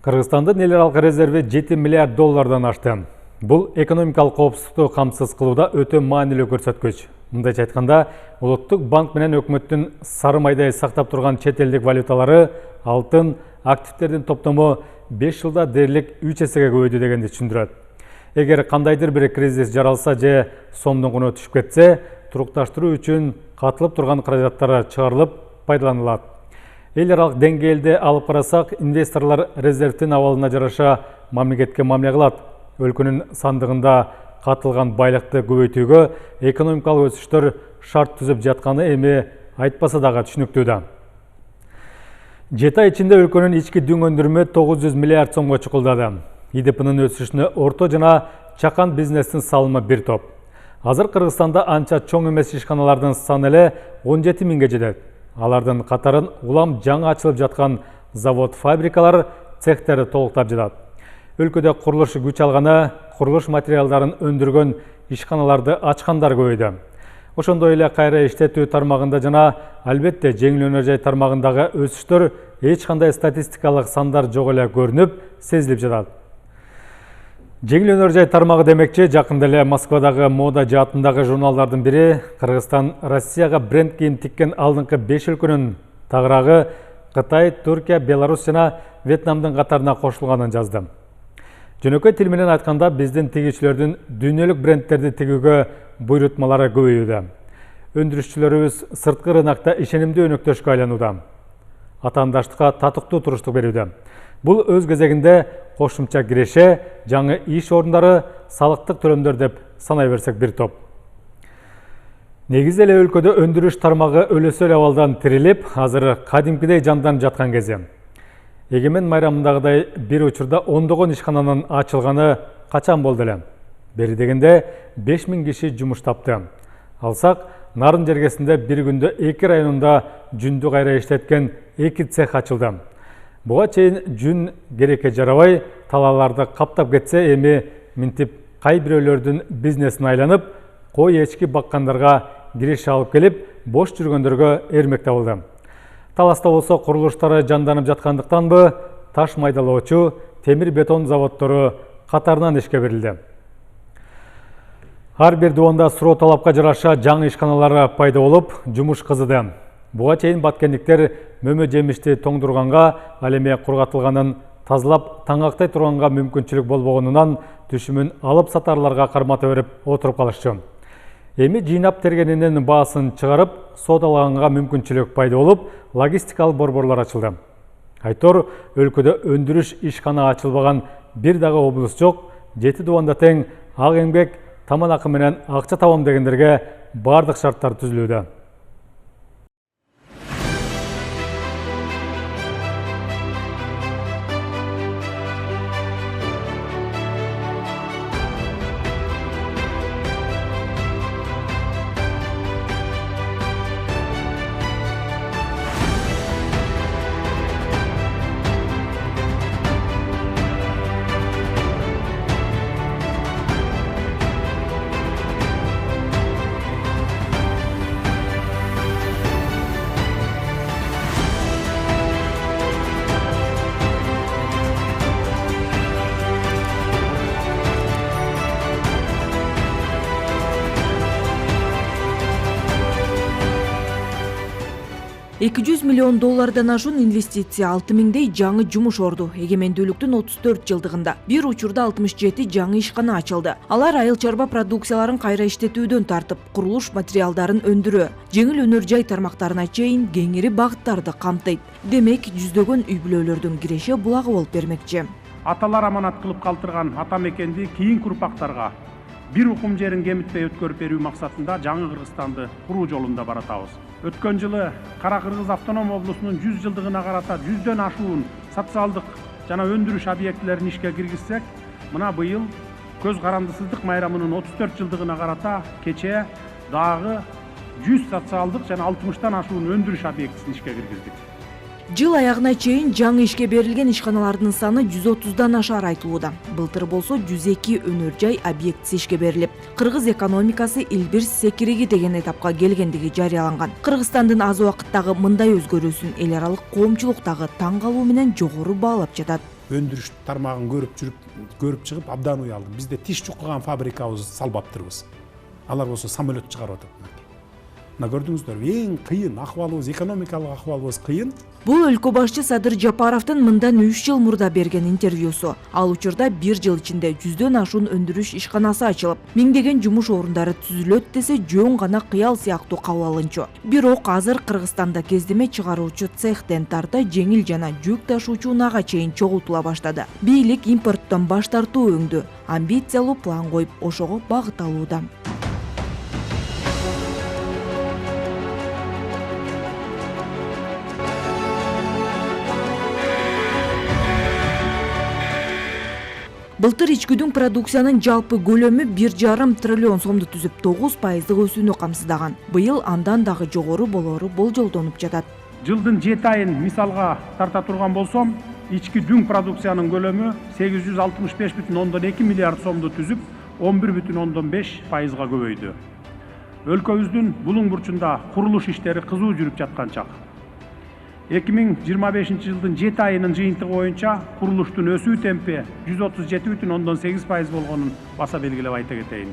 Кыргызстандын эл аралык резерви 7 миллиард доллардан ашты. Бул экономикалык коопсуздукту камсыз кылууда өтө маанилүү көрсөткүч. Мындайча айтканда, Улуттук банк менен өкмөттүн сары майдай сактап турган чет элдик валюталары, алтын, активдердин топтому 5 жылда дээрлик 3 эсеге көбөйдү дегенди түшүндүрөт. Эгер кандайдыр бир кризис жаралса же сомдун куну түшүп кетсе, турукташтыруу үчүн катылып турган каражаттар чыгарылып пайдаланылат. Эл аралык деңгээлде алып карасак, инвесторлор резервдин абалына жараша мамлекетке мамиле кылат. Өлкөнүн сандыгында катылган байлыкты көбөйтүүгө экономикалык өсүштөр шарт түзүп жатканы эми айтпаса дагы түшүнүктүү да. 7 ай ичинде өлкөнүн ички дүң өндүрүмү 900 миллиард сомго чукулдады. ИДПнын өсүшүнө орто жана чакан бизнестин салымы бир топ. Азыр Кыргызстанда анча чоң эмес ишканалардын саны эле 17 миңге жетет. Алардын катарын улам жаңы ачылып жаткан завод, фабрикалар, цехтери толуктап жатат. Өлкөдө курулуш күч алганы, курулуш материалдарын өндүргөн ишканаларды ачкандар көбөйдү. Ошондой эле кайра иштетүү тармагында жана албетте жеңил өнөр жай тармагындагы өсүштөр эч кандай статистикалык сандар жок эле көрүнүп, сезилип жатат. Жеңил өнөр жай тармагы демекчи, жакында эле Москвадагы мода жаатындагы журналдардын бири Кыргызстан Россияга бренд кийим тиккен алдыңкы 5 өлкөнүн тагыраагы Кытай, Түркия, Беларусь жана Вьетнамдын катарына кошулганын жазды. Жөнөкөй тил менен айтканда, биздин тигүүчүлөрдүн дүйнөлүк брендтерди тигүүгө буйрутмалары көбөйүүдө. Өндүрүшчүлөрүбүз сырткы рынокто ишенимдүү өнөктөшкө айланууда. Атаандаштыкка татыктуу туруштук берүүдө. Бул өз кезегинде кошумча киреше, жаңы иш орундары, салыктык төлөмдөр деп санай берсек бир топ. Негизи эле өлкөдө өндүрүш тармагы өлөсөл абалдан тирилип, азыр кадимкидей жанданып жаткан кези. Эгемен майрамындагыдай бир учурда ондогон ишкананын ачылганы качан болду эле? Бери дегенде 5000 киши жумуш тапты. Алсак, Нарын жергесинде бир күндө 2 районунда жүндү кайра иштеткен 2 цех ачылды. Буга чейин жүн керекке жарабай, талааларды каптап кетсе, эми минтип кай бирөөлөрдүн бизнесин айланып, кой эчки баккандарга кириш алып келип, бош жүргөндөргө эрмек табылды. Таласта болсо курулуштары жанданып жаткандыктанбы, таш майдалоочу, темир бетон заводдору катарынан ишке берилди. Ар бир дубанда суроо талапка жараша жаңы ишканалары пайда болуп, жумуш кызыды. Буга чейин баткендиктер мөмө жемишти тоңдурганга, ал эми кургатылганын тазалап таңактай турганга мүмкүнчүлүк болбогонунан түшүмүн алып сатарларга кармата берип отуруп калышчу. Эми жыйнап тергенинин баасын чыгарып, соодалаганга мүмкүнчүлүк пайда болуп, логистикалык борборлор ачылды. Айтор, өлкөдө өндүрүш ишкана ачылбаган бир дагы облус жок, 7 дубанда тең ак эмгек, таман акы менен акча табам дегендерге бардык шарттар түзүлүүдө. $200 миллион ашуун инвестиция, 6 миңдей жаңы жумуш орду. Эгемендүүлүктүн 34 жылдыгында бир учурда 67 жаңы ишкана ачылды. Алар айыл чарба продукцияларын кайра иштетүүдөн тартып, курулуш материалдарын өндүрүү, жеңил өнөр жай тармактарына чейин кеңири багыттарды камтыйт. Демек, жүздөгөн үй бүлөлөрдүн киреше булагы болуп бермекчи. Аталар аманат кылып калтырган ата мекенди кийинки урпактарга бир укум жерин кемитпей өткөрүп берүү максатында жаңы Кыргызстанды куруу жолунда баратабыз. Өткөн жылы Кара Кыргыз автоном облусунун 100 жылдыгына карата 100дөн ашуун социалдык жана өндүрүш объектилерин ишке киргизсек, мына быйыл көз карандысыздык майрамынын 34 жылдыгына карата кечээ дагы 100 социалдык жана 60тан ашуун өндүрүш объектисин ишке киргиздик. Жыл аягына чейин жаңы ишке берилген ишканалардын саны 130дан ашар айтылууда. Былтыр болсо 102 өнөр жай объектиси ишке берилип, кыргыз экономикасы илбир секириги деген этапка келгендиги жарыяланган. Кыргызстандын аз убакыттагы мындай өзгөрүүсүн эл аралык коомчулук дагы таң калуу менен жогору баалап жатат. Өндүрүш тармагын көрүп чыгып абдан уялдым. Бизде тиш чуккан фабрикабыз салбаптырбыз. Алар болсо самолет чыгарып атат. Мына көрдүңүздөр, эң кыйын акыбалыбыз, экономикалык акыбалыбыз кыйын. Бул өлкө башчы Садыр Жапаровдун мындан 3 жыл мурда берген интервьюсу. Ал учурда 1 жыл ичинде 100дөн ашуун өндүрүш ишканасы ачылып, миңдеген жумуш орундары түзүлөт десе жөн гана кыял сыяктуу кабыл алынчу. Бирок азыр Кыргызстанда кездеме чыгаруучу цехтен тарта жеңил жана жүк ташуучу унага чейин чогултула баштады. Бийлик импорттон баш тартуу өңдү, амбициялуу план коюп, ошого багыт алууда. Былтыр ичкүдүн продукциянын жалпы көлөмү 1,5 триллион сомду түзүп, 9% өсүүнү камсыздаган. Быйыл андан дагы жогору болору болжолдонуп жатат. Жылдын 7 айын мисалга тарта турган болсом, ички дүң продукциянын көлөмү 865,2 миллиард сомду түзүп, 11,5%га көбөйдү. Өлкөбүздүн булуң бурчунда курулуш иштери кызуу жүрүп жаткан чак. 2025 жылдын 7 айынын жыйынтыгы боюнча курулуштун өсүү темпи 137,8% болгонун баса белгилеп айта кетейин.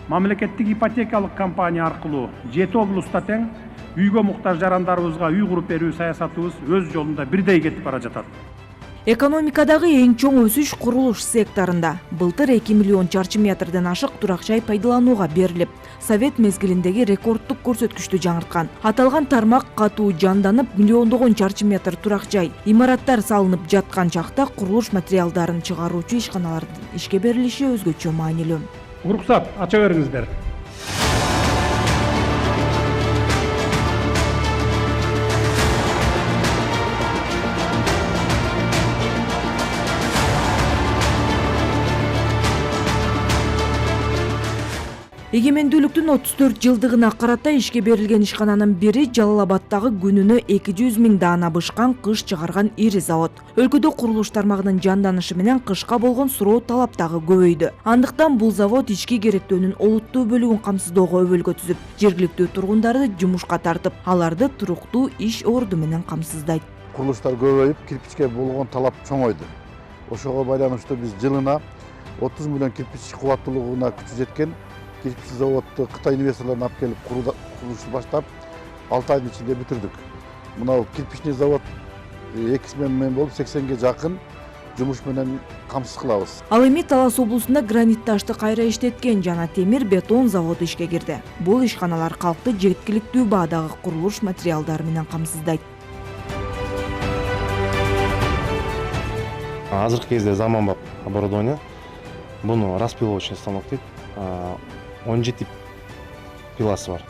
Мамлекеттик ипотекалык компания аркылуу 7 облустта тең үйгө муктаж жарандарыбызга үй куруп берүү саясатыбыз өз жолунда бирдей кетип бара жатат. Экономикадагы эң чоң өсүш курулуш секторунда. Былтыр 2 миллион чарчы метрден ашык турак жай пайдаланууга берилип, Совет мезгилиндеги рекордтук көрсөткүчтү жаңырткан. Аталган тармак катуу жанданып, миллиондогон чарчы метр турак жай, имараттар салынып жаткан чакта курулуш материалдарын чыгаруучу ишканалардын ишке берилиши өзгөчө маанилүү. Уруксат, ача бериңиздер. Эгемендүүлүктүн 34 жылдыгына карата ишке берилген ишкананын бири Жалал-Абадтагы күнүнө 200 000 даана бышкан кыш чыгарган ири завод. Өлкөдө курулуш тармагынын жанданышы менен кышка болгон суроо талап дагы көбөйдү. Андыктан бул завод ички керектөөнүн олуттуу бөлүгүн камсыздоого өбөлгө түзүп, жергиликтүү тургундарды жумушка тартып, аларды туруктуу иш орду менен камсыздайт. Курулуштар көбөйүп, кирпичке болгон талап чоңойду. Ошого байланыштуу биз жылына 30 миллион кирпич кубаттуулугуна күчү жеткен кирпич заводду Кытай инвесторлорун алып келип курулушту баштап 6 айдын ичинде бүтүрдүк. Мына кирпичный завод 2 сменмен болуп 80ге жакын жумуш менен камсыз кылабыз. Ал эми Талас облусунда гранит ташты кайра иштеткен жана темир бетон заводу ишке кирди. Бул ишканалар калкты жеткиликтүү баадагы курулуш материалдары менен камсыздайт. Азыркы кезде заманбап оборудование, буну распиловочный станок дейт. 17 пиласы бар.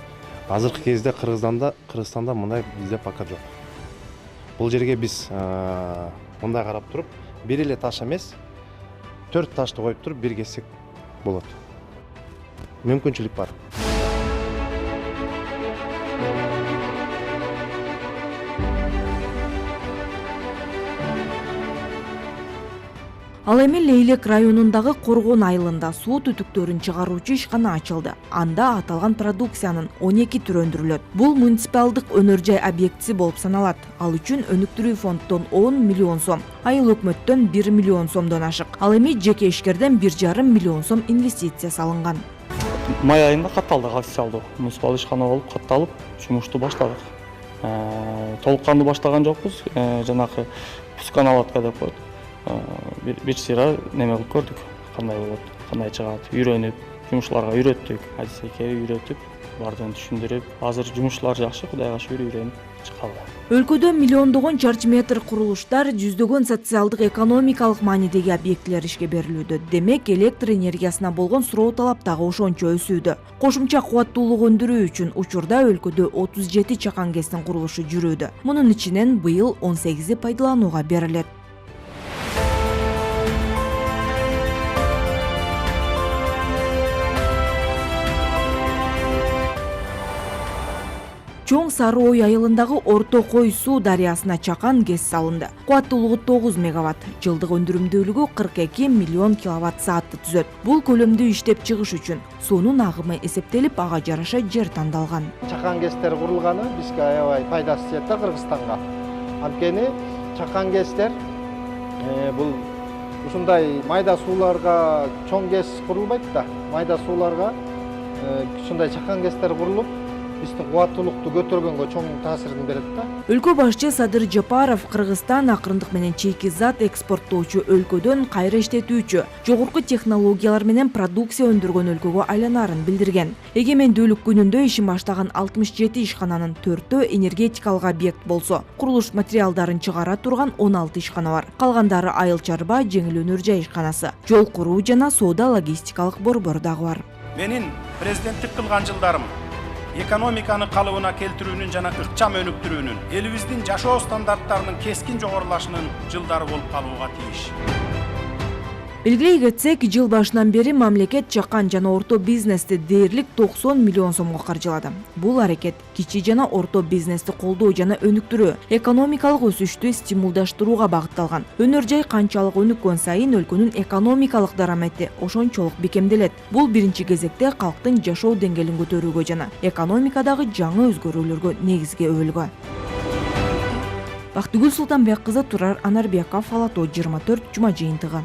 Азыркы кезде Кыргызстанда мындай бизде пока жок. Бул жерге биз мындай карап туруп, бир эле таш эмес, 4 ташты коюп туруп бир кессек болот. Мүмкүнчүлүк бар. Ал эми Лейлек районундагы Коргон айылында суу түтүктөрүн чыгаруучу ишкана ачылды. Анда аталган продукциянын 12 түрү өндүрүлөт. Бул муниципалдык өнөр жай объектиси болуп саналат. Ал үчүн өнүктүрүү фонддон 10 миллион сом, айыл өкмөттөн 1 миллион сомдон ашык. Ал эми жеке ишкерден 1,5 миллион сом инвестиция салынган. Май айында катталдык официалдуу. Муниципалдык ишкана болуп катталып, жумушту баштадык. Толук кандуу баштаган жокпуз. Жанакы пусканаладка деп коет. Бир сыйра неме кылып көрдүк, кандай болот, кандай чыгат, үйрөнүп, жумушчуларга үйрөттүк, адисеке үйрөтүп, бардыгын түшүндүрүп, азыр жумушчулар жакшы, Кудайга шүгүр үйрөнүп чыккан. Өлкөдө миллиондогон чарчы метр курулуштар, жүздөгөн социалдык экономикалык маанидеги объектилер ишке берилүүдө. Демек, электр энергиясына болгон суроо талап дагы ошончо өсүүдө. Кошумча кубаттуулук өндүрүү үчүн учурда өлкөдө 37 чакан кесин курулушу жүрүүдө. Мунун ичинен быйыл 18 пайдаланууга берилет. Чоң Сары Ой айылындагы Орто Кой суу дарыясына чакан ГЭС салынды. Кубаттуулугу 9 мегаватт, жылдык өндүрүмдүүлүгү 42 миллион киловатт саатты түзөт. Бул көлөмдү иштеп чыгыш үчүн суунун агымы эсептелип, ага жараша жер тандалган. Чакан ГЭСтер курулганы бизге аябай пайдасы тиет да Кыргызстанга. Анткени чакан ГЭСтер бул ушундай майда сууларга чоң ГЭС курулбайт да. Майда сууларга ушундай чакан ГЭСтер курулуп, биздин кубаттуулукту көтөргөнгө чоң таасирин берет да. Өлкө башчы Садыр Жапаров Кыргызстан акырындык менен чейки зат экспорттоочу өлкөдөн кайра иштетүүчү, жогорку технологиялар менен продукция өндүргөн өлкөгө айланарын билдирген. Эгемендүүлүк күнүндө ишин баштаган 67 ишкананын 4-төө энергетикалык объект болсо, курулуш материалдарын чыгара турган 16 ишкана бар. Калгандары айыл чарба, жеңил өнөр жай ишканасы, жол куруу жана соода логистикалык борбор дагы бар. Менин президенттик кылган жылдарым экономиканы калыбына келтирүүнүн жана ыкчам өнүктүрүүнүн, элибиздин жашоо стандарттарынын кескин жогорулашынын жылдары болуп калууга тийиш. Белгилей кетсек, жыл башынан бери мамлекет чакан жана орто бизнести дээрлик 90 миллион сомго каржылады. Бул аракет кичи жана орто бизнести колдоо жана өнүктүрүү, экономикалык өсүштү стимулдаштырууга багытталган. Өнөр жай канчалык өнүккөн сайын өлкөнүн экономикалык дарамети ошончолук бекемделет. Бул биринчи кезекте калктын жашоо деңгээлин көтөрүүгө жана экономикадагы жаңы өзгөрүүлөргө негизге өбөлгөн. Бактыгүл Султанбек кызы, Турар Анарбеков, Ала Тоо 24, жума жыйынтыгы.